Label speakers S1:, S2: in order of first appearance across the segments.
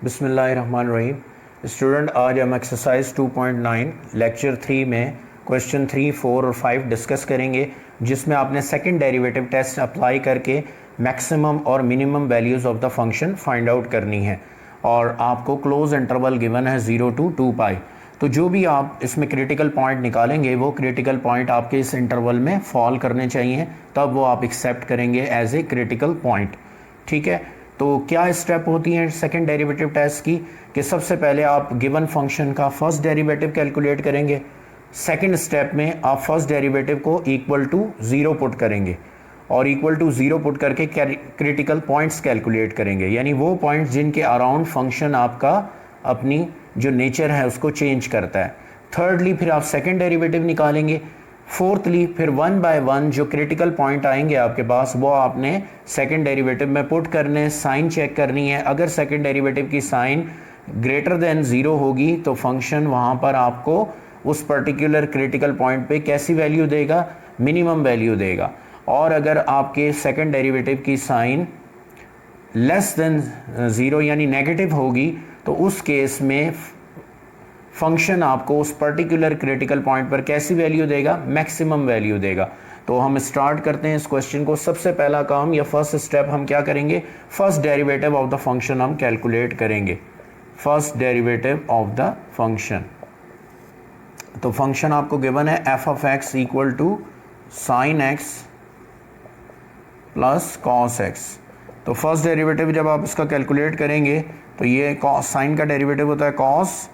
S1: बिस्मिल्लाहिर्रहमानिर्रहीम। स्टूडेंट, आज हम एक्सरसाइज 2.9 लेक्चर 3 में क्वेश्चन 3, 4 और 5 डिस्कस करेंगे, जिसमें आपने सेकंड डेरिवेटिव टेस्ट अप्लाई करके मैक्सिमम और minimum values of the function find out करनी है। और आपको क्लोज इंटरवल गिवन है 0 to 2 पाई। तो जो भी आप इसमें क्रिटिकल पॉइंट निकालेंगे वो क्रिटिकल पॉइंट आपके इस इंटरवल में फॉल करने चाहिए, तब वो आप एक्सेप्ट करेंगे एज ए क्रिटिकल पॉइंट। ठीक है, तो क्या स्टेप होती हैं सेकंड डेरिवेटिव टेस्ट की कि सबसे पहले आप गिवन फंक्शन का फर्स्ट डेरिवेटिव कैलकुलेट करेंगे। सेकंड स्टेप में आप फर्स्ट डेरिवेटिव को इक्वल टू 0 पुट करेंगे और इक्वल टू 0 पुट करके क्रिटिकल पॉइंट्स कैलकुलेट करेंगे, यानी वो पॉइंट्स जिनके अराउंड फंक्शन आपका अपनी जो नेचर है उसको चेंज करता है। थर्डली फिर आप सेकंड डेरिवेटिव निकालेंगे। फोर्थली फिर 1 बाय 1 जो क्रिटिकल पॉइंट आएंगे आपके पास वो आपने सेकंड डेरिवेटिव में पुट करने, साइन चेक करनी है। अगर सेकंड डेरिवेटिव की साइन ग्रेटर देन 0 होगी तो फंक्शन वहाँ पर आपको उस पर्टिकुलर क्रिटिकल पॉइंट पे कैसी वैल्यू देगा, मिनिमम वैल्यू देगा। और अगर आपके सेकंड डेरिवेटिव की साइन लेस देन 0 यानी नेगेटिव होगी तो उस केस में फंक्शन आपको उस पर्टिकुलर क्रिटिकल पॉइंट पर कैसी वैल्यू देगा, मैक्सिमम वैल्यू देगा। तो हम स्टार्ट करते हैं इस क्वेश्चन को। सबसे पहला काम या फर्स्ट स्टेप हम क्या करेंगे, first derivative of the function हम कैलकुलेट करेंगे। First derivative of the function, तो फंक्शन आपको गिवन है F of x equal to sine X plus cos X. तो फर्स्ट डेरिवेटिव जब आप इसका कैलकुलेट करेंगे तो ये साइन का डेरिवेटिव होता है कॉस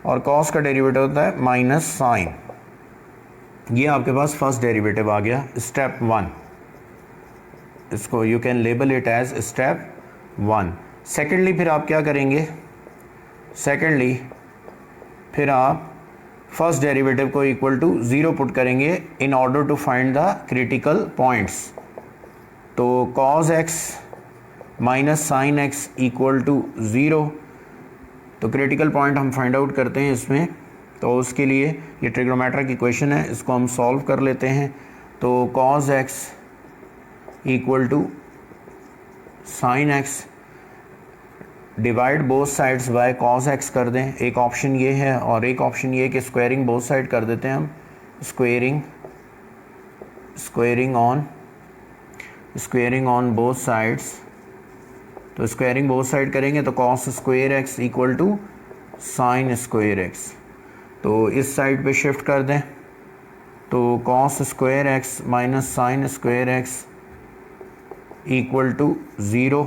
S1: और कॉस का डेरिवेटिव होता है माइनस साइन। ये आपके पास फर्स्ट डेरिवेटिव आ गया, स्टेप 1। इसको you can label it as step 1। Secondly फिर आप क्या करेंगे, सेकेंडली फिर आप फर्स्ट डेरिवेटिव को इक्वल टू 0 पुट करेंगे in order to find the critical points. तो cos x minus sine x equal to 0, तो क्रिटिकल पॉइंट हम फाइंड आउट करते हैं इसमें। तो उसके लिए ये ट्रिग्नोमेट्रिक इक्वेशन है, इसको हम सॉल्व कर लेते हैं। तो cos X equal to sine X, divide both sides by cos X कर दें। एक ऑप्शन ये है और एक ऑप्शन ये कि स्क्वायरिंग बोथ साइड कर देते हैं हम। Squaring on both sides. तो स्क्वायरिंग बोथ साइड करेंगे तो cos square X equal to sine square X. तो इस साइड पे शिफ्ट कर दें तो cos square X minus sine square X equal to 0।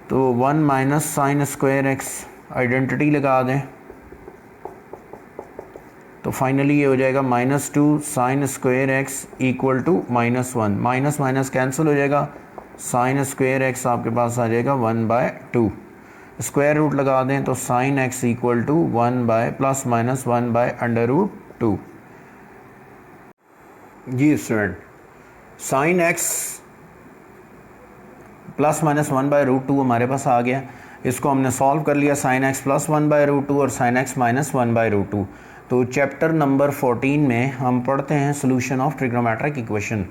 S1: तो 1 minus sine square X identity लगा दें तो फाइनली ये हो जाएगा -2 sine square X equal to -1। Minus minus cancel हो जाएगा, साइन स्क्वायर एक्स आपके पास आ जाएगा 1/2। स्क्वायर रूट लगा दें तो साइन एक्स इक्वल टू 1/+-1/√2। जी स्टूडेंट, साइन एक्स +-1/√2 हमारे पास आ गया। इसको हमने सॉल्व कर लिया, साइन एक्स +1/√2 और साइन एक्स -1/√2। तो चैप्टर नंबर 14 में हम पढ़ते हैं सोल्यूशन ऑफ ट्रिग्नोमेट्रिक इक्वेशन।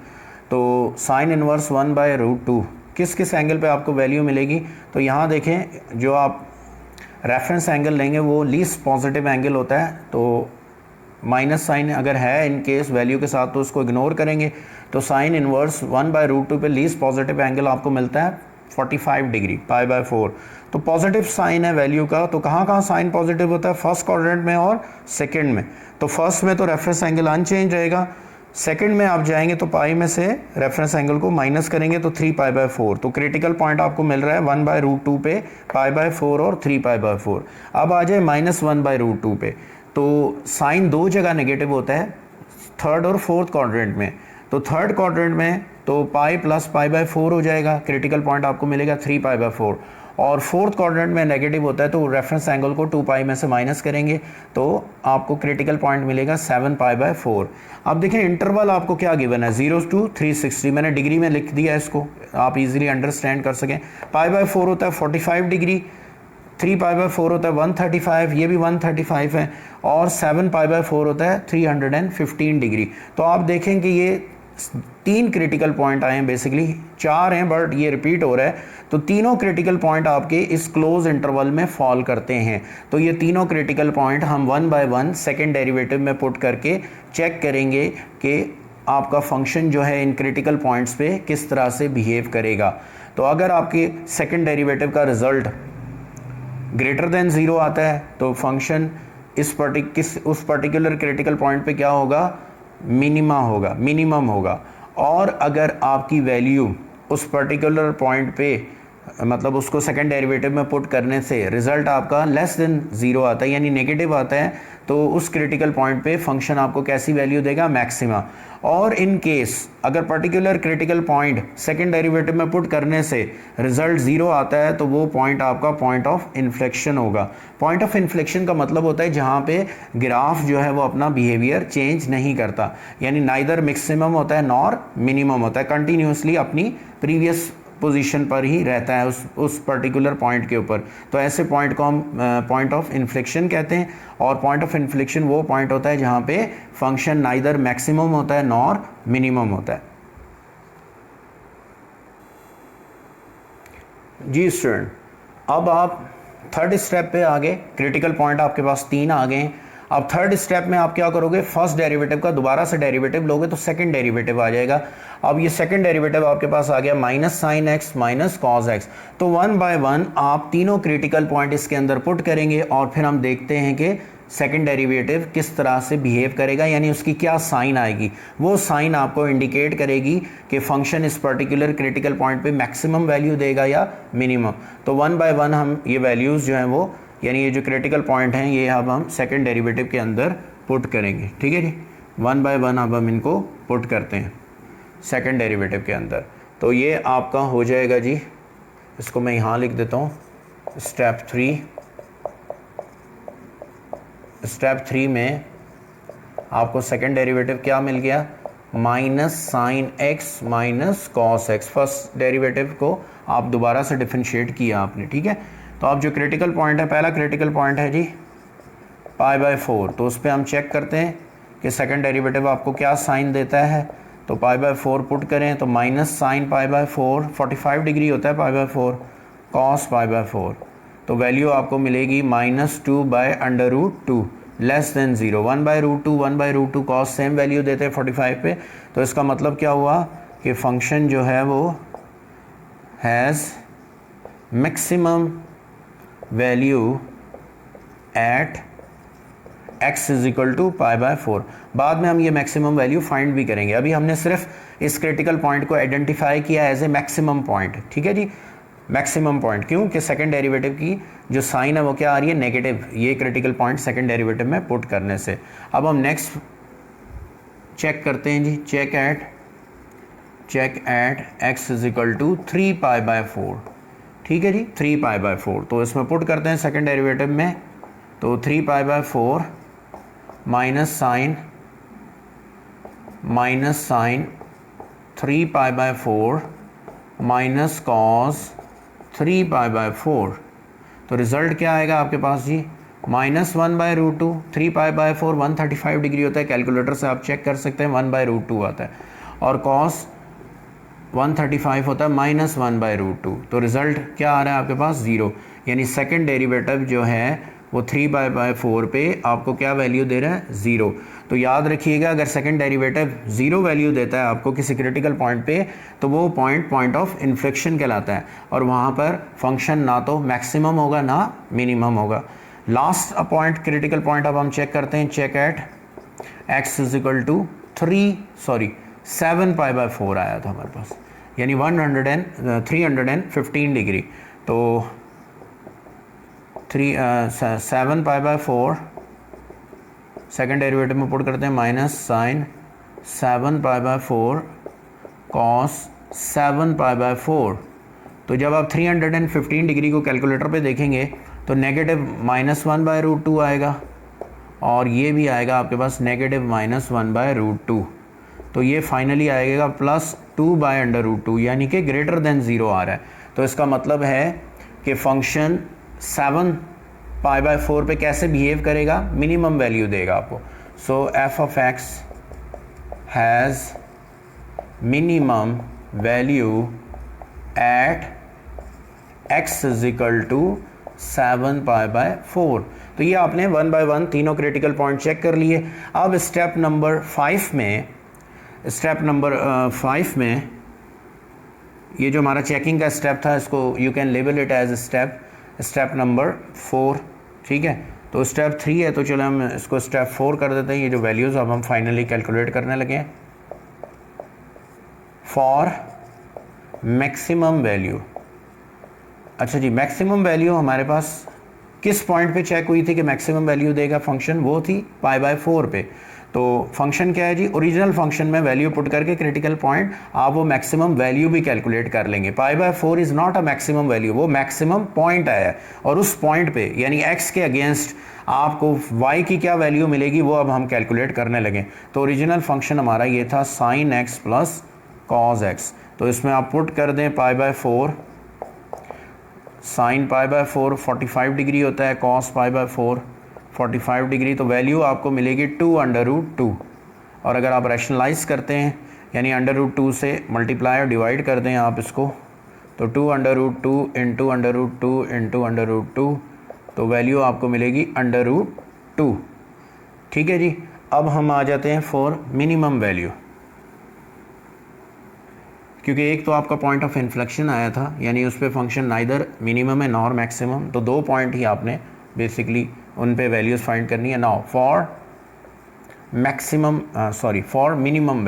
S1: तो साइन इनवर्स 1/√2 किस किस एंगल पे आपको वैल्यू मिलेगी, तो यहाँ देखें जो आप रेफरेंस एंगल लेंगे वो लीस्ट पॉजिटिव एंगल होता है। तो माइनस साइन अगर है इन केस वैल्यू के साथ तो उसको इग्नोर करेंगे। तो साइन इनवर्स 1/√2 पे लीस्ट पॉजिटिव एंगल आपको मिलता है 45 डिग्री, π/4। तो पॉजिटिव साइन है वैल्यू का, तो कहाँ कहाँ साइन पॉजिटिव होता है, फर्स्ट क्वाड्रेंट में और सेकंड में। तो फर्स्ट में तो रेफरेंस एंगल अनचेंज रहेगा, सेकंड में आप जाएंगे तो पाई में से रेफरेंस एंगल को माइनस करेंगे तो 3π/4। तो क्रिटिकल पॉइंट आपको मिल रहा है 1/√2 पे, π/4 और 3π/4। अब आ जाए -1/√2 पे, तो साइन दो जगह नेगेटिव होता है, थर्ड और फोर्थ क्वाड्रेंट में। तो थर्ड क्वाड्रेंट में तो पाई प्लस π/4 हो जाएगा, क्रिटिकल पॉइंट आपको मिलेगा 3π/4। और फोर्थ क्वाड्रेंट में नेगेटिव होता है तो रेफरेंस एंगल को 2π में से माइनस करेंगे तो आपको क्रिटिकल पॉइंट मिलेगा 7π/4। अब देखें इंटरवल आपको क्या गिवन है, 0 to 360। मैंने डिग्री में लिख दिया इसको, आप इजीली अंडरस्टैंड कर सकें। π/4 होता है 45 डिग्री, 3π/4 होता है 135, ये भी 135 है, और 7π/4 होता है 315 डिग्री। तो आप देखें कि ये 3 क्रिटिकल पॉइंट आए हैं, बेसिकली 4 हैं बट ये रिपीट हो रहा है, तो तीनों क्रिटिकल पॉइंट आपके इस क्लोज इंटरवल में फॉल करते हैं। तो ये तीनों क्रिटिकल पॉइंट हम 1 बाय 1 सेकेंड डेरिवेटिव में पुट करके चेक करेंगे कि आपका फंक्शन जो है इन क्रिटिकल पॉइंट्स पे किस तरह से बिहेव करेगा। तो अगर आपके सेकेंड डेरिवेटिव का रिजल्ट ग्रेटर देन 0 आता है तो फंक्शन उस पर्टिकुलर क्रिटिकल पॉइंट पे क्या होगा, मिनिमम होगा। और अगर आपकी वैल्यू उस पर्टिकुलर पॉइंट पे मतलब उसको सेकंड डेरिवेटिव में पुट करने से रिजल्ट आपका लेस देन 0 आता है यानी नेगेटिव आता है, तो उस क्रिटिकल पॉइंट पे फंक्शन आपको कैसी वैल्यू देगा, मैक्सिमा। और इन केस अगर particular critical point second derivative में पुट करने से रिजल्ट 0 आता है तो वो पॉइंट आपका पॉइंट ऑफ इन्फ्लेक्शन होगा। पॉइंट ऑफ इन्फ्लेक्शन का मतलब होता है जहाँ पे ग्राफ जो है वो अपना बिहेवियर चेंज नहीं करता, यानी नाइदर मैक्सिमम होता है नॉर मिनिमम होता है, कंटिन्यूसली अपनी प्रीवियस पोजीशन पर ही रहता है उस पर्टिकुलर पॉइंट के ऊपर। तो ऐसे पॉइंट को हम पॉइंट ऑफ इन्फ्लेक्शन कहते हैं। और पॉइंट ऑफ इन्फ्लेक्शन वो पॉइंट होता है जहाँ पे फंक्शन नाइदर मैक्सिमम होता है नॉर मिनिमम होता है। जी स्टूडेंट, अब आप थर्ड स्टेप पे आ गए, क्रिटिकल पॉइंट आपके पास 3 आ गए। अब थर्ड स्टेप में आप क्या करोगे, फर्स्ट डेरिवेटिव का दोबारा से डेरिवेटिव लोगे तो सेकंड डेरिवेटिव आ जाएगा। अब ये सेकंड डेरिवेटिव आपके पास आ गया minus sine x minus cos X. तो 1 बाय 1 आप तीनों क्रिटिकल पॉइंट इसके अंदर पुट करेंगे और फिर हम देखते हैं कि सेकंड डेरिवेटिव किस तरह से बिहेव करेगा, यानी उसकी क्या साइन आएगी। वो साइन आपको इंडिकेट करेगी कि फंक्शन इस पर्टिकुलर क्रिटिकल पॉइंट पे मैक्सिमम वैल्यू देगा या मिनिमम। तो 1 बाय 1 हम ये वैल्यूज़ जो हैं वो, यानी ये जो क्रिटिकल पॉइंट हैं ये अब हम सेकंड डेरिवेटिव के अंदर पुट करेंगे। ठीक है जी, 1 बाय 1 अब हम इनको पुट करते हैं सेकंड डेरिवेटिव के अंदर। तो ये आपका हो जाएगा जी, इसको मैं यहाँ लिख देता हूँ, स्टेप 3। स्टेप 3 में आपको सेकंड डेरिवेटिव क्या मिल गया, minus sine x minus cos x. First derivative को आप दोबारा से डिफरेंशिएट किया आपने। ठीक है, तो अब जो क्रिटिकल पॉइंट है, पहला क्रिटिकल पॉइंट है जी पाई बाय 4, तो उस पर हम चेक करते हैं कि सेकंड डेरिवेटिव आपको क्या साइन देता है। तो पाई बाय 4 पुट करें तो minus sine pi by 4, 45 degree होता है pi by 4, cos pi by 4। तो वैल्यू आपको मिलेगी -2 by under root 2 less than 0। 1 by root 2 1 by root 2 cos same value देते हैं 45 पे। तो इसका मतलब क्या हुआ कि फंक्शन जो है वो has maximum value at x is equal to pi by 4। बाद में हम ये मैक्सिमम वैल्यू फाइंड भी करेंगे। अभी हमने सिर्फ इस क्रिटिकल पॉइंट को आइडेंटिफाई किया एज ए मैक्सिमम पॉइंट। ठीक है जी, मैक्सिमम पॉइंट क्यों कि सेकंड डेरिवेटिव की जो साइन है वो क्या आ रही है, नेगेटिव। ये क्रिटिकल पॉइंट सेकंड डेरिवेटिव में पुट करने से। अब हम नेक्स्ट चेक करते हैं जी, check at x is equal to 3 pi by 4। ठीक है जी, 3 पाई बाय 4। तो इसमें पुट करते हैं सेकंड डेरिवेटिव में, तो 3 pi by 4 minus sine 3 pi by 4 minus cos 3 pi by 4। तो रिजल्ट क्या आएगा आपके पास जी, -1 by root 2। 3 pi by 4 135 degree होता है, कैलकुलेटर से आप चेक कर सकते हैं, 1 बाय रूट 2 आता है। और कॉस 135 होता है -1 बाय रूट 2। तो रिजल्ट क्या आ रहा है आपके पास, 0। यानी सेकंड डेरिवेटिव जो है वो 3 बाय 4 पे आपको क्या वैल्यू दे रहा है, 0। तो याद रखिएगा अगर सेकंड डेरिवेटिव 0 वैल्यू देता है आपको किसी क्रिटिकल पॉइंट पे, तो वो पॉइंट ऑफ इन्फ्लेक्शन कहलाता है और वहाँ पर फंक्शन ना तो मैक्सिमम होगा ना मिनिमम होगा। लास्ट पॉइंट, क्रिटिकल पॉइंट अब हम चेक करते हैं, check at x is equal to 7 pi by 4 आया था हमारे पास, यानी 315 डिग्री। तो 7 पाई बाय 4 सेकेंड डेरिवेटिव में पुट करते हैं, minus sine 7 pi by 4 cos 7 pi by 4। तो जब आप 315 डिग्री को कैलकुलेटर पे देखेंगे तो नेगेटिव -1 बाय रूट 2 आएगा और ये भी आएगा आपके पास नेगेटिव -1 बाय रूट 2। तो ये फाइनली आएगा +2 बाय अंडर रूट 2, यानी कि ग्रेटर देन 0 आ रहा है। तो इसका मतलब है कि फंक्शन 7 पाई बाय 4 पे कैसे बिहेव करेगा, मिनिमम वैल्यू देगा आपको। So f of x has minimum value at x is equal to 7π/4। तो ये आपने 1 बाय 1 तीनों क्रिटिकल पॉइंट चेक कर लिए। अब स्टेप नंबर 5 में ये जो हमारा चेकिंग का स्टेप था, इसको you can label it as step number 4, ठीक है। तो स्टेप 3 है, तो चलो हम इसको स्टेप 4 कर देते हैं। ये जो वैल्यूज़ अब हम फाइनली कैलकुलेट करने लगे हैं। फॉर मैक्सिमम वैल्यू, अच्छा जी, मैक्सिमम वैल्यू हमारे पास किस पॉइंट पे चेक हुई थी कि मैक्सिमम वैल्यू देगा फंक्शन, वो थी π/4 पे। तो फंक्शन क्या है जी, ओरिजिनल फंक्शन में वैल्यू पुट करके क्रिटिकल पॉइंट आप वो मैक्सिमम वैल्यू भी कैलकुलेट कर लेंगे। π/4 is not a maximum value, वो मैक्सिमम पॉइंट आया है और उस पॉइंट पे यानी x के अगेंस्ट आपको y की क्या वैल्यू मिलेगी वो अब हम कैलकुलेट करने लगे। तो ओरिजिनल फंक्शन हमारा ये था sin x plus cos x। तो इसमें आप पुट कर दें π/4, sin π/4 45 डिग्री होता है, cos π/4 45 डिग्री, तो वैल्यू आपको मिलेगी 2√2। और अगर आप रैशनलाइज करते हैं यानी √2 से मल्टीप्लाई और डिवाइड कर दें आप इसको, तो 2√2 इंटू √2 इंटू √2, तो वैल्यू आपको मिलेगी √2, ठीक है जी। अब हम आ जाते हैं फॉर मिनिमम वैल्यू, क्योंकि एक तो आपका पॉइंट ऑफ इन्फ्लेक्शन आया था यानी उस पर फंक्शन नाइदर मिनिमम है नॉर मैक्सिमम, तो 2 पॉइंट ही आपने बेसिकली उन पे वैल्यूज़ फाइंड करनी है। नाउ फॉर मिनिमम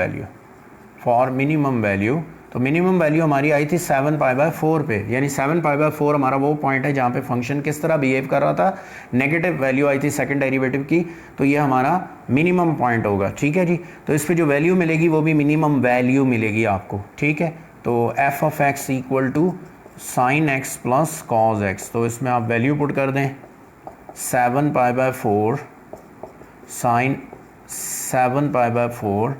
S1: वैल्यू, तो मिनिमम वैल्यू हमारी आई थी 7π/4 पे, यानी 7π/4 हमारा वो पॉइंट है जहाँ पे फंक्शन किस तरह बिहेव कर रहा था, नेगेटिव वैल्यू आई थी सेकंड डेरिवेटिव की, तो ये हमारा मिनिमम पॉइंट होगा, ठीक है जी। तो इस पे जो वैल्यू मिलेगी वो भी मिनिमम वैल्यू मिलेगी आपको, ठीक है। तो f(x) equal to sin x plus cos x, तो इसमें आप वैल्यू पुट कर दें 7π/4 sin 7π/4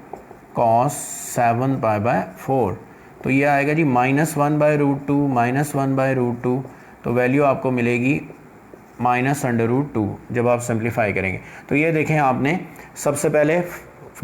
S1: cos 7π/4, तो ये आएगा जी -1/√2 तो वैल्यू आपको मिलेगी -√2 जब आप सिंप्लीफाई करेंगे। तो ये देखें, आपने सबसे पहले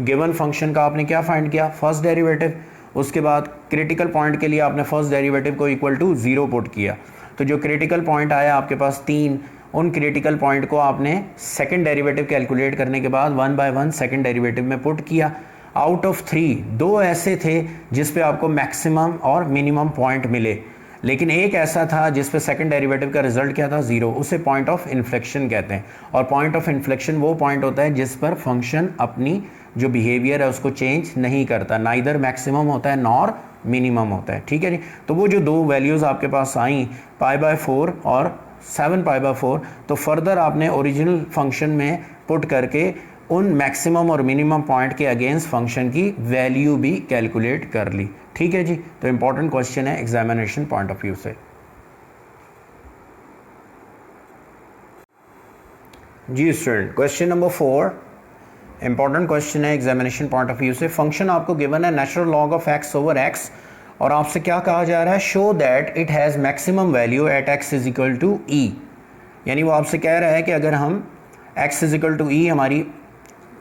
S1: गिवन फंक्शन का आपने क्या फाइंड किया, फर्स्ट डेरिवेटिव, उसके बाद क्रिटिकल पॉइंट के लिए आपने फर्स्ट डेरिवेटिव को इक्वल टू 0 पुट किया। तो जो क्रिटिकल पॉइंट आया आपके पास 3, उन क्रिटिकल पॉइंट को आपने सेकंड डेरिवेटिव कैलकुलेट करने के बाद 1 बाय 1 सेकंड डेरिवेटिव में पुट किया। आउट ऑफ 3 2 ऐसे थे जिस पे आपको मैक्सिमम और मिनिमम पॉइंट मिले, लेकिन एक ऐसा था जिस पे सेकंड डेरिवेटिव का रिजल्ट क्या था, 0, उसे पॉइंट ऑफ इन्फ्लेक्शन कहते हैं। और पॉइंट ऑफ इन्फ्लेक्शन वो पॉइंट होता है जिस पर फंक्शन अपनी जो बिहेवियर है उसको चेंज नहीं करता, नाइदर मैक्सिमम होता है नॉर मिनिमम होता है, ठीक है जी। तो वो जो 2 वैल्यूज़ आपके पास आई π/4 और 7π/4, तो फर्दर आपने ओरिजिनल फंक्शन में पुट करके उन मैक्सिमम और मिनिमम पॉइंट के अगेंस्ट फंक्शन की वैल्यू भी कैलकुलेट कर ली, ठीक है जी। तो इंपॉर्टेंट क्वेश्चन है एग्जामिनेशन पॉइंट ऑफ व्यू से। जी student, question number 4 important question है एग्जामिनेशन पॉइंट ऑफ व्यू से। फंक्शन आपको गिवन है natural log of x over x, और आपसे क्या कहा जा रहा है, show that it has maximum value at x is equal to e, यानी वो आपसे कह रहा है कि अगर हम x is equal to e, हमारी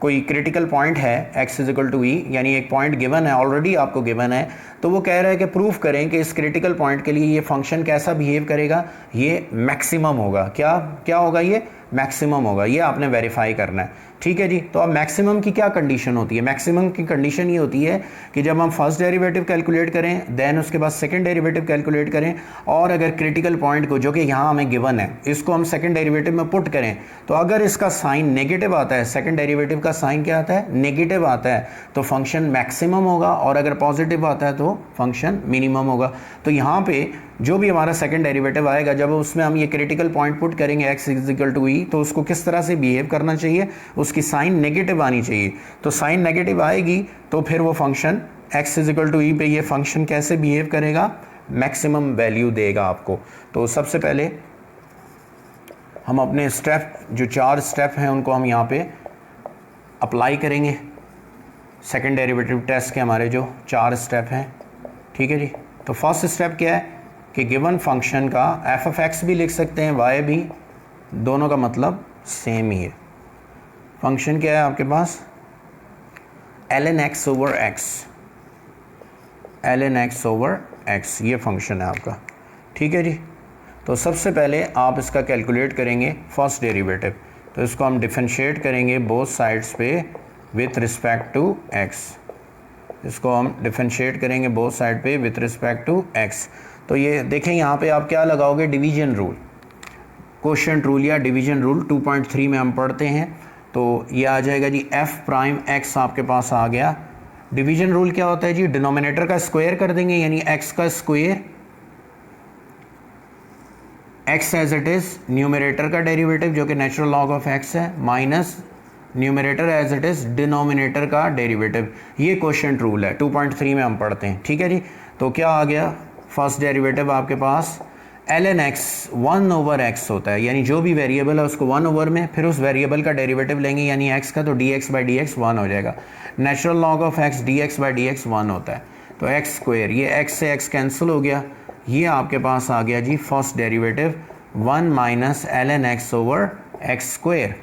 S1: कोई क्रिटिकल पॉइंट है x is equal to e, यानी एक पॉइंट गिवन है, ऑलरेडी आपको गिवन है, तो वो कह रहा है कि प्रूफ करें कि इस क्रिटिकल पॉइंट के लिए ये फंक्शन कैसा बिहेव करेगा, ये मैक्सिमम होगा। क्या होगा, ये मैक्सिमम होगा, ये आपने वेरीफाई करना है, ठीक है जी। तो अब मैक्सिमम की क्या कंडीशन होती है, मैक्सिमम की कंडीशन ये होती है कि जब हम फर्स्ट डेरिवेटिव कैलकुलेट करें, देन उसके बाद सेकंड डेरिवेटिव कैलकुलेट करें, और अगर क्रिटिकल पॉइंट को जो कि यहाँ हमें गिवन है इसको हम सेकंड डेरिवेटिव में पुट करें, तो अगर इसका साइन नेगेटिव आता है, सेकंड डेरिवेटिव का साइन क्या आता है, नेगेटिव आता है, तो फंक्शन मैक्सिमम होगा, और अगर पॉजिटिव आता है तो फंक्शन मिनिमम होगा। तो यहाँ पे जो भी हमारा सेकंड डेरिवेटिव आएगा, जब उसमें हम ये क्रिटिकल पॉइंट पुट करेंगे x is equal to e, तो उसको किस तरह से बिहेव करना चाहिए, उसकी साइन नेगेटिव आनी चाहिए। तो साइन नेगेटिव आएगी तो फिर वो function x is equal to e पे ये फंक्शन कैसे बिहेव करेगा, मैक्सिमम वैल्यू देगा आपको। तो सबसे पहले हम अपने स्टेप, जो 4 स्टेप हैं, उनको हम यहाँ पे अप्लाई करेंगे। सेकंड डेरिवेटिव टेस्ट के हमारे जो 4 स्टेप हैं, ठीक है जी। तो फर्स्ट स्टेप क्या है कि गिवन फंक्शन का f(x) भी लिख सकते हैं, y भी, दोनों का मतलब सेम ही है। फंक्शन क्या है आपके पास, ln x over x, ln x over x, ये फंक्शन है आपका। ठीक है जी। तो सबसे पहले आप इसका कैलकुलेट करेंगे फर्स्ट डेरिवेटिव, तो इसको हम डिफरेंशिएट करेंगे बोथ साइड्स पे विथ रिस्पेक्ट टू x। इसको हम डिफरेंशिएट करेंगे बोथ साइड पे विथ रिस्पेक्ट टू x। तो ये देखें यहाँ पे आप क्या लगाओगे, डिवीजन रूल, क्वोशिएंट रूल या डिवीजन रूल 2.3 में हम पढ़ते हैं। तो ये आ जाएगा जी f प्राइम x आपके पास आ गया। डिवीजन रूल क्या होता है जी, डिनोमिनेटर का स्क्वायर कर देंगे, यानी x का square, x as it is, numerator का डेरिवेटिव जो कि नेचुरल लॉग ऑफ x है, minus numerator as it is denominator का डेरिवेटिव। ये क्वोशिएंट रूल है, 2.3 में हम पढ़ते हैं। ठीक है जी। तो क्या आ गया, फर्स्ट डेरिवेटिव आपके पास ln x 1 ओवर x होता है, यानी जो भी वेरिएबल है उसको 1 ओवर में, फिर उस वेरिएबल का डेरिवेटिव लेंगे यानी x का, तो dx बाई dx 1 हो जाएगा। Natural log of x dx by dx 1 होता है, तो x स्क्वायर, ये x से x कैंसिल हो गया, ये आपके पास आ गया जी first derivative 1 minus ln x over x square.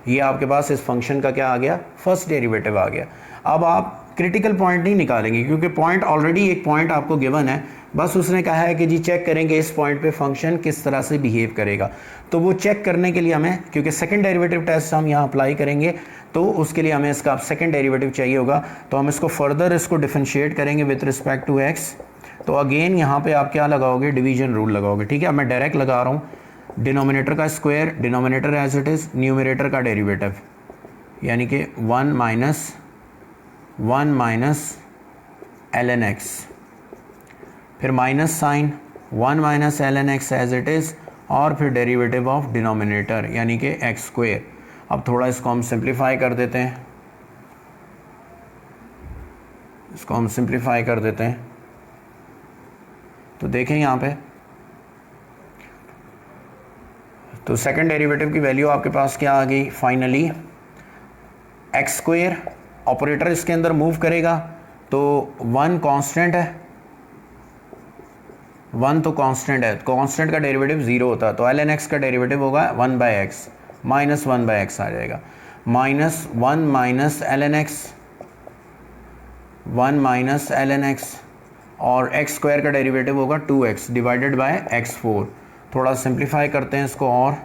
S1: ये आपके पास इस फंक्शन का क्या आ गया, फर्स्ट डेरिवेटिव आ गया। अब आप क्रिटिकल पॉइंट नहीं निकालेंगे क्योंकि पॉइंट ऑलरेडी एक पॉइंट आपको गिवन है, बस उसने कहा है कि जी चेक करेंगे इस पॉइंट पे फंक्शन किस तरह से बिहेव करेगा। तो वो चेक करने के लिए हमें, क्योंकि सेकंड डेरिवेटिव टेस्ट हम यहाँ अप्लाई करेंगे, तो उसके लिए हमें इसका सेकंड डेरिवेटिव चाहिए होगा। तो हम इसको फर्दर इसको डिफरेंशिएट करेंगे विथ रिस्पेक्ट टू एक्स। तो अगेन यहाँ पे आप क्या लगाओगे, डिवीजन रूल लगाओगे। ठीक है, अब मैं डायरेक्ट लगा रहा हूँ, डिनोमिनेटर का square, denominator as it is, numerator का डेरिवेटिव, यानी कि 1 माइनस ln x, फिर minus sine 1 minus ln x as it is, और फिर डेरिवेटिव ऑफ डिनोमिनेटर यानी कि x स्क्वायर। अब थोड़ा इसको हम सिंप्लीफाई कर देते हैं, इसको हम सिंप्लीफाई कर देते हैं। तो देखें यहाँ पे, तो सेकंड डेरिवेटिव की वैल्यू आपके पास क्या आ गई फाइनली, एक्स स्क्वायर, ऑपरेटर इसके अंदर मूव करेगा तो 1 कांस्टेंट है, 1 तो कांस्टेंट है, कांस्टेंट का डेरिवेटिव 0 होता है, तो ln x का डेरिवेटिव होगा 1 by x, minus 1 by x आ जाएगा, minus 1 minus ln x, 1 minus ln x, और x स्क्वायर का डेरिवेटिव होगा 2x डिवाइडेड बाय x4। थोड़ा सिंप्लीफाई करते हैं इसको, और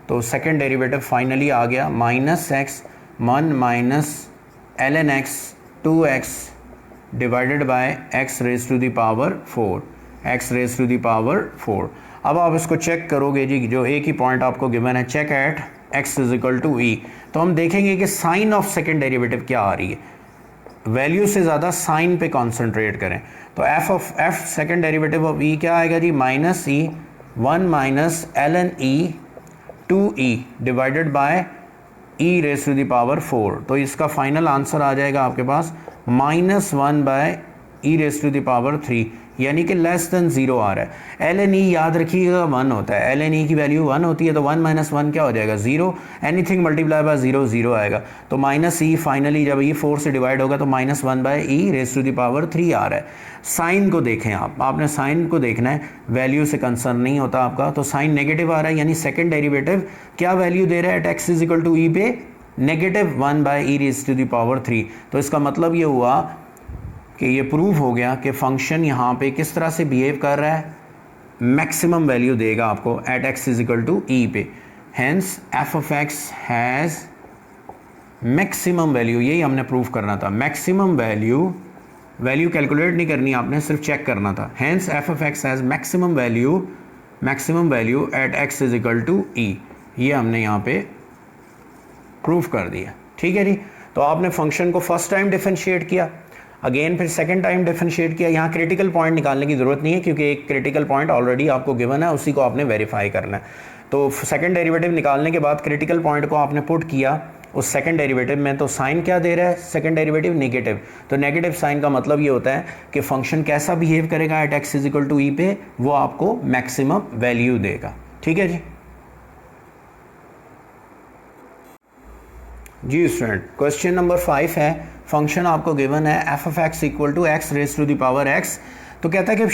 S1: तो सेकंड डेरिवेटिव फाइनली आ गया minus x 1 minus ln x 2x divided by x raise to the power 4, x raise to the power 4। अब आप इसको चेक करोगे जी, जो एक ही पॉइंट आपको गिवन है, check at x is equal to e, तो हम देखेंगे कि साइन ऑफ सेकंड डेरिवेटिव क्या आ रही है, वैल्यू से ज़्यादा साइन पे कॉन्सेंट्रेट करें। तो f second derivative of e क्या आएगा जी, minus e 1 minus ln e 2e divided by e raise to the power 4। तो इसका फाइनल आंसर आ जाएगा आपके पास -1 by e raise to the power 3, यानी कि लेस देन 0 आ रहा है। ln e याद रखिएगा 1 होता है, ln e की वैल्यू 1 होती है, तो 1 माइनस 1 क्या हो जाएगा, 0, एनीथिंग मल्टीप्लाई बाय 0 0 आएगा। तो माइनस e फाइनली जब ये 4 से डिवाइड होगा तो -1 by e raise to the power 3 आ रहा है। साइन को देखें आपने साइन को देखना है, वैल्यू से कंसर्न नहीं होता आपका। तो साइन नेगेटिव आ रहा है, यानी सेकेंड डेरिवेटिव क्या वैल्यू दे रहा है, at x is equal to e पे -1 by e raise to the power 3। तो इसका मतलब ये हुआ कि ये प्रूव हो गया कि फंक्शन यहाँ पे किस तरह से बिहेव कर रहा है, मैक्सिमम वैल्यू देगा आपको at x is equal to e पे। Hence f of x has maximum value, यही हमने प्रूव करना था। मैक्सिमम वैल्यू कैलकुलेट नहीं करनी आपने, सिर्फ चेक करना था। Hence f of x has maximum value at x is equal to e, ये हमने यहाँ पे प्रूव कर दिया। ठीक है जी। तो आपने फंक्शन को फर्स्ट टाइम डिफरेंशिएट किया, अगेन फिर सेकंड टाइम डिफरेंशिएट किया। यहाँ क्रिटिकल पॉइंट निकालने की ज़रूरत नहीं है क्योंकि एक क्रिटिकल पॉइंट ऑलरेडी आपको गिवन है, उसी को आपने वेरीफाई करना है। तो सेकंड डेरिवेटिव निकालने के बाद क्रिटिकल पॉइंट को आपने पुट किया उस सेकंड डेरिवेटिव में, तो साइन क्या दे रहा है सेकंड डेरिवेटिव, नेगेटिव। तो नेगेटिव साइन का मतलब ये होता है कि फंक्शन कैसा बिहेव करेगा at x is equal to e पे, वो आपको मैक्सिमम वैल्यू देगा। ठीक है जी स्टूडेंट, क्वेश्चन नंबर 5 है, फंक्शन आपको गिवन है f of x equal to x raise to the power x। तो कहता है कि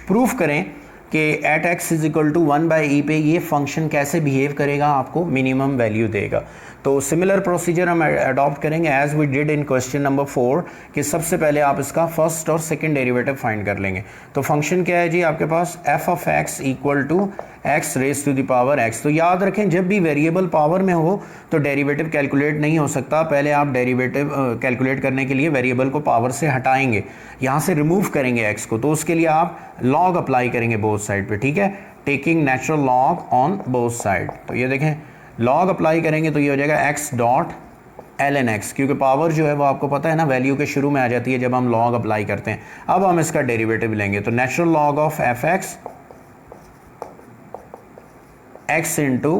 S1: प्रूफ करें कि at x is equal to 1 by e पे ये फंक्शन कैसे बिहेव करेगा, आपको मिनिमम वैल्यू देगा। तो सिमिलर प्रोसीजर हम अडॉप्ट करेंगे as we did in question number 4 कि सबसे पहले आप इसका फर्स्ट और सेकंड डेरिवेटिव फाइंड कर लेंगे। तो फंक्शन क्या है जी आपके पास, f of x equal to x raise to the power x. तो याद रखें जब भी वेरिएबल पावर में हो तो डेरिवेटिव कैलकुलेट नहीं हो सकता, पहले आप डेरिवेटिव कैलकुलेट करने के लिए वेरिएबल को पावर से हटाएंगे, यहाँ से रिमूव करेंगे एक्स को, तो उसके लिए आप लॉग अप्लाई करेंगे बोथ साइड पे, ठीक है, taking natural log on both side. तो ये देखें लॉग अप्लाई करेंगे तो ये हो जाएगा x dot l n x, क्योंकि पावर जो है वो आपको पता है ना वैल्यू के शुरू में आ जाती है जब हम लॉग अप्लाई करते हैं। अब हम इसका डेरिवेटिव लेंगे तो natural log of f x x into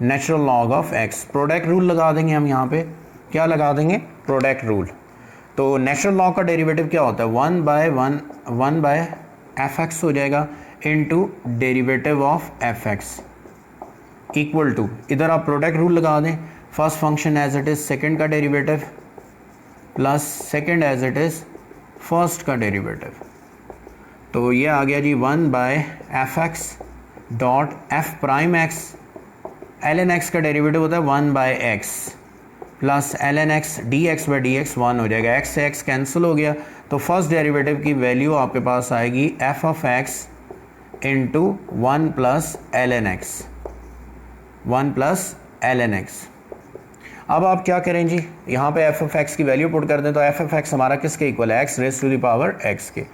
S1: natural log of x, product rule लगा देंगे हम यहाँ पे, क्या लगा देंगे, प्रोडक्ट रूल। तो नेचुरल लॉग का डेरिवेटिव क्या होता है, वन बाय एफ एक्स हो जाएगा into derivative of f x equal to, इधर आप प्रोडक्ट रूल लगा दें, first function as it is second का derivative plus second as it is first का डेरिवेटिव। तो ये आ गया जी 1 by f x dot f prime x, l n x का डेरिवेटिव होता है 1 by x plus l n x d x by d x 1 हो जाएगा, एक्स से एक्स कैंसिल हो गया। तो फर्स्ट डेरिवेटिव की वैल्यू आपके पास आएगी f of x into 1 plus l n x, 1 plus l n x. अब आप क्या करें जी, यहाँ पे एफ ऑफ एक्स की वैल्यू पुट कर दें तो एफ ऑफ एक्स हमारा किसके इक्वल है, x raise to the power x के,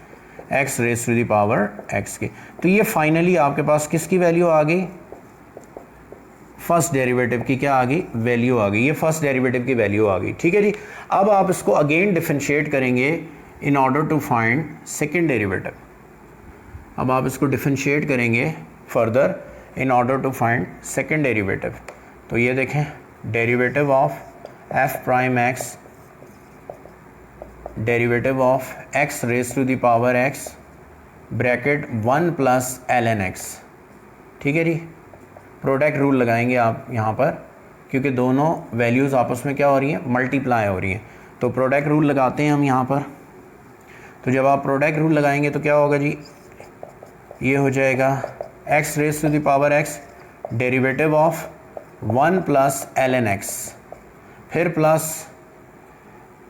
S1: x raise to the power x के। तो ये फाइनली आपके पास किसकी वैल्यू आ गई, फर्स्ट डेरिवेटिव की क्या आ गई, वैल्यू आ गई, ये फर्स्ट डेरिवेटिव की वैल्यू आ गई, ठीक है जी। अब आप इसको अगेन डिफरेंशिएट करेंगे in order to find second derivative. अब आप इसको डिफरेंशिएट करेंगे further in order to find second derivative. तो ये देखें derivative of f prime x, derivative of x raise to the power x bracket 1 plus l n x, ठीक है जी। Product rule लगाएंगे आप यहाँ पर क्योंकि दोनों वैल्यूज़ आपस में क्या हो रही हैं, मल्टीप्लाई हो रही हैं। तो प्रोडक्ट रूल लगाते हैं हम यहाँ पर। तो जब आप प्रोडक्ट रूल लगाएंगे तो क्या होगा जी, ये हो जाएगा x raise to the power x derivative of 1 plus l n x, फिर plus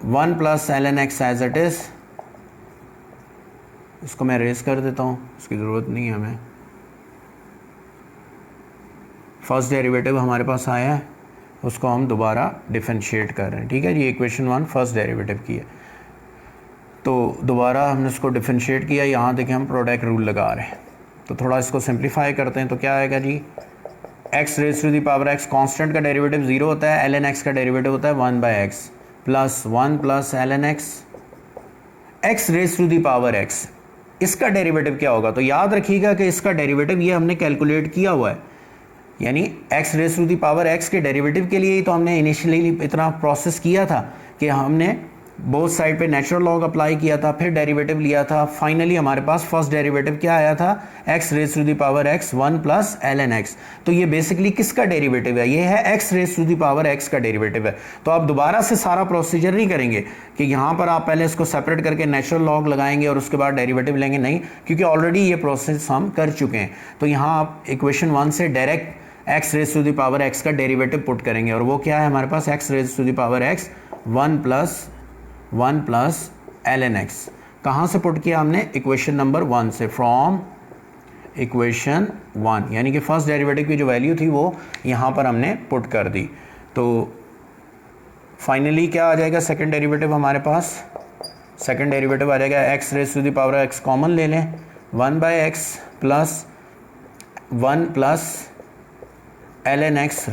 S1: 1 plus l n x as it is, इसको मैं रेज कर देता हूँ, इसकी ज़रूरत नहीं है हमें। फर्स्ट डेरिवेटिव हमारे पास आया है, उसको हम दोबारा डिफरेंशिएट कर रहे हैं, ठीक है जी। इक्वेशन 1 फर्स्ट डेरिवेटिव की है, तो दोबारा हमने इसको डिफरेंशिएट किया, यहाँ देखें हम प्रोडक्ट रूल लगा रहे हैं। तो थोड़ा इसको सिंप्लीफाई करते हैं तो क्या आएगा जी, x raise to the power x, constant का डेरिवेटिव 0 होता है, एल एन एक्स का डेरिवेटिव होता है 1 by x plus 1 plus l n x, x raise to the power x, इसका डेरिवेटिव क्या होगा। तो याद रखिएगा कि इसका डेरिवेटिव ये हमने कैलकुलेट किया हुआ है, यानी x raise to the power x के डेरिवेटिव के लिए ही तो हमने इनिशियली इतना प्रोसेस किया था कि हमने बोथ साइड पे नेचुरल लॉग अप्लाई किया था, फिर डेरिवेटिव लिया था, फाइनली हमारे पास फर्स्ट डेरिवेटिव क्या आया था, x raise to the power x 1 plus l n x. तो ये बेसिकली किसका डेरिवेटिव है, ये है x raise to the power x का डेरिवेटिव है। तो आप दोबारा से सारा प्रोसीजर नहीं करेंगे कि यहाँ पर आप पहले इसको सेपरेट करके नेचुरल लॉग लगाएंगे और उसके बाद डेरिवेटिव लेंगे, नहीं, क्योंकि ऑलरेडी ये प्रोसेस हम कर चुके हैं। तो यहाँ आप इक्वेशन 1 से direct x raise to the power x का डेरिवेटिव पुट करेंगे, और वो क्या है हमारे पास, x raise to the power x 1 plus l n x. कहाँ से पुट किया हमने, इक्वेशन नंबर 1 से, फ्रॉम इक्वेशन 1, यानी कि फर्स्ट डेरिवेटिव की जो वैल्यू थी वो यहाँ पर हमने पुट कर दी। तो फाइनली क्या आ जाएगा सेकंड डेरिवेटिव हमारे पास, सेकंड डेरिवेटिव आ जाएगा x raise to the power x, common ले लें, 1 by x plus 1 plus l n x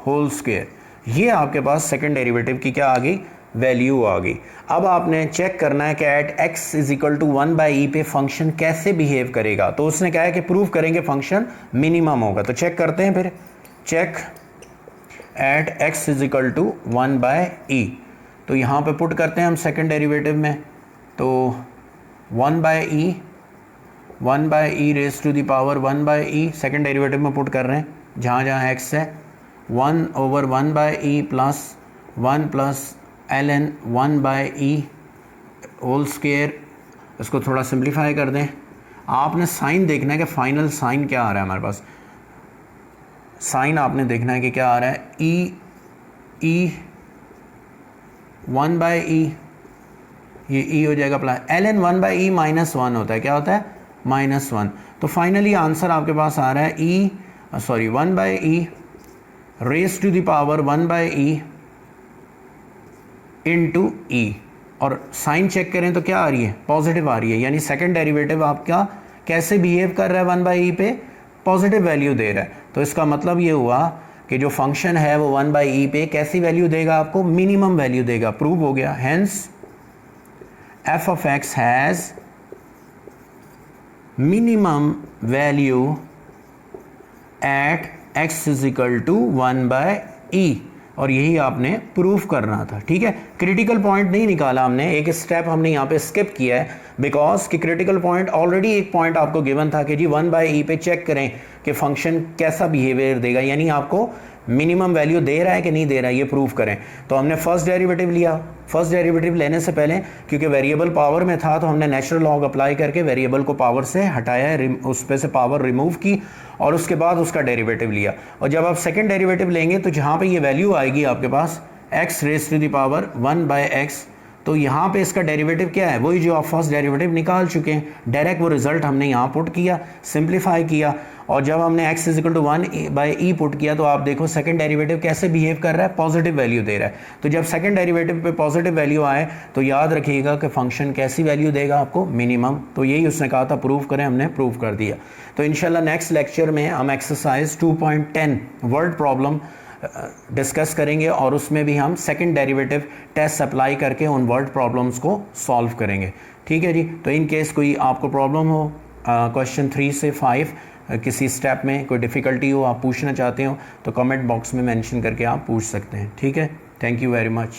S1: whole square. ये आपके पास सेकंड डेरिवेटिव की क्या आ गई, वैल्यू आ गई। अब आपने चेक करना है कि at x is equal to 1 by e पे फंक्शन कैसे बिहेव करेगा। तो उसने कहा है कि प्रूव करेंगे फंक्शन मिनिमम होगा। तो चेक करते हैं फिर, check at x is equal to 1 by e. तो यहाँ पे पुट करते हैं हम सेकंड डेरिवेटिव में, तो 1 by e raise to the power 1 by e second derivative में पुट कर रहे हैं, जहाँ जहाँ x है 1 over 1 by e plus 1 plus l n 1 by e whole square. इसको थोड़ा सिंप्लीफाई कर दें। आपने साइन देखना है कि फाइनल साइन क्या आ रहा है हमारे पास, साइन आपने देखना है कि क्या आ रहा है, ई ई 1 बाई ई, ये ई हो जाएगा प्लस ln 1 बाई ई -1 होता है, क्या होता है -1। तो फाइनली आंसर आपके पास आ रहा है 1 by e raise to the power 1 by e into e, और साइन चेक करें तो क्या आ रही है, पॉजिटिव आ रही है, यानी सेकंड डेरिवेटिव आपका कैसे बिहेव कर रहा है 1 बाई ई पे, पॉजिटिव वैल्यू दे रहा है। तो इसका मतलब ये हुआ कि जो फंक्शन है वो 1 बाई ई पे कैसी वैल्यू देगा आपको, मिनिमम वैल्यू देगा। प्रूव हो गया। Hence f of x has minimum value at x is equal to 1 by e, और यही आपने प्रूफ करना था। ठीक है, क्रिटिकल पॉइंट नहीं निकाला हमने, एक स्टेप हमने यहाँ पे स्किप किया है, बिकॉज कि क्रिटिकल पॉइंट ऑलरेडी एक पॉइंट आपको गिवन था कि जी 1 बाई ई पे चेक करें कि फंक्शन कैसा बिहेवियर देगा, यानी आपको मिनिमम वैल्यू दे रहा है कि नहीं दे रहा है, ये प्रूफ करें। तो हमने फर्स्ट डेरिवेटिव लिया। फर्स्ट डेरिवेटिव लेने से पहले क्योंकि वेरिएबल पावर में था तो हमने नेचुरल लॉग अप्लाई करके वेरिएबल को पावर से हटाया, उस पे से पावर रिमूव की, और उसके बाद उसका डेरिवेटिव लिया। और जब आप सेकंड डेरिवेटिव लेंगे तो जहाँ पे ये वैल्यू आएगी आपके पास x raise to the power 1 by x, तो यहाँ पे इसका डेरिवेटिव क्या है, वही जो आप फर्स्ट डेरिवेटिव निकाल चुके हैं, डायरेक्ट वो रिजल्ट हमने यहाँ पुट किया, सिंप्लीफाई किया, और जब हमने x is equal to 1 by e put किया तो आप देखो सेकंड डेरिवेटिव कैसे बिहेव कर रहा है, पॉजिटिव वैल्यू दे रहा है। तो जब सेकंड डेरिवेटिव पे पॉजिटिव वैल्यू आए तो याद रखिएगा कि फंक्शन कैसी वैल्यू देगा आपको, मिनिमम। तो यही उसने कहा था प्रूव करें, हमने प्रूव कर दिया। तो इंशाल्लाह नेक्स्ट लेक्चर में हम एक्सरसाइज 2.10 वर्ड प्रॉब्लम डिस्कस करेंगे, और उसमें भी हम सेकंड डेरिवेटिव टेस्ट अप्लाई करके उन वर्ड प्रॉब्लम्स को सॉल्व करेंगे। ठीक है जी। तो इन केस कोई आपको प्रॉब्लम हो क्वेश्चन 3 से 5 किसी स्टेप में कोई डिफ़िकल्टी हो, आप पूछना चाहते हो, तो कमेंट बॉक्स में मेंशन करके आप पूछ सकते हैं। ठीक है, थैंक यू वेरी मच।